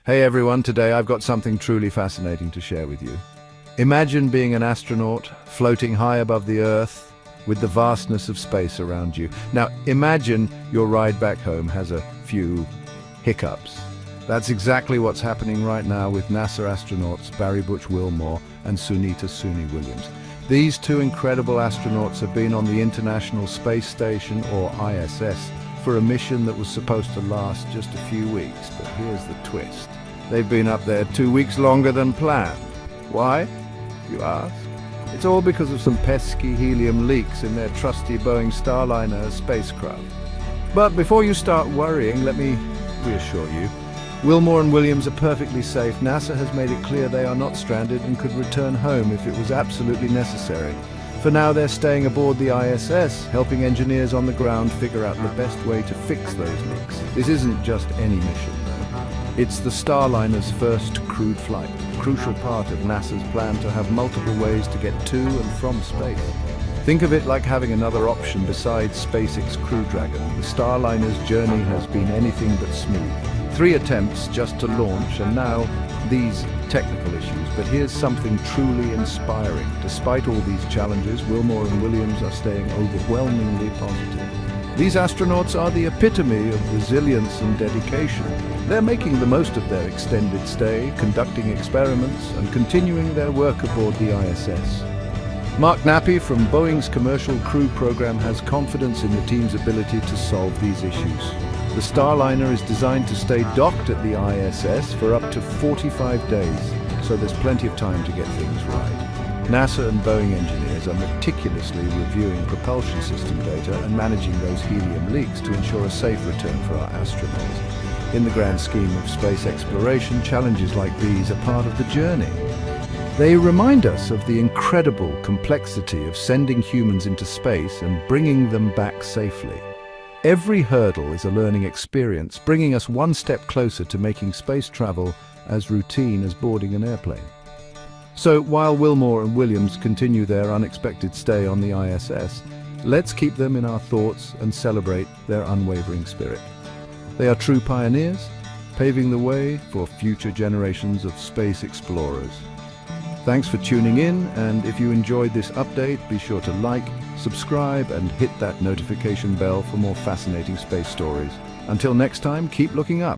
Hey everyone, today I've got something truly fascinating to share with you. Imagine being an astronaut floating high above the Earth with the vastness of space around you. Now imagine your ride back home has a few hiccups. That's exactly what's happening right now with NASA astronauts Barry Butch Wilmore and Sunita Williams. These two incredible astronauts have been on the International Space Station, or ISS, for a mission that was supposed to last just a few weeks, but here's the twist. They've been up there 2 weeks longer than planned. Why, you ask? It's all because of some pesky helium leaks in their trusty Boeing Starliner spacecraft. But before you start worrying, let me reassure you. Wilmore and Williams are perfectly safe. NASA has made it clear they are not stranded and could return home if it was absolutely necessary. For now, they're staying aboard the ISS, helping engineers on the ground figure out the best way to fix those leaks. This isn't just any mission, though. It's the Starliner's first crewed flight, a crucial part of NASA's plan to have multiple ways to get to and from space. Think of it like having another option besides SpaceX Crew Dragon. The Starliner's journey has been anything but smooth. 3 attempts just to launch, and now these technical issues. But here's something truly inspiring. Despite all these challenges, Wilmore and Williams are staying overwhelmingly positive. These astronauts are the epitome of resilience and dedication. They're making the most of their extended stay, conducting experiments, and continuing their work aboard the ISS. Mark Nappy from Boeing's Commercial Crew Program has confidence in the team's ability to solve these issues. The Starliner is designed to stay docked at the ISS for up to 45 days, so there's plenty of time to get things right. NASA and Boeing engineers are meticulously reviewing propulsion system data and managing those helium leaks to ensure a safe return for our astronauts. In the grand scheme of space exploration, challenges like these are part of the journey. They remind us of the incredible complexity of sending humans into space and bringing them back safely. Every hurdle is a learning experience, bringing us one step closer to making space travel as routine as boarding an airplane. So while Wilmore and Williams continue their unexpected stay on the ISS, let's keep them in our thoughts and celebrate their unwavering spirit. They are true pioneers, paving the way for future generations of space explorers. Thanks for tuning in, and if you enjoyed this update, be sure to like, subscribe, and hit that notification bell for more fascinating space stories. Until next time, keep looking up.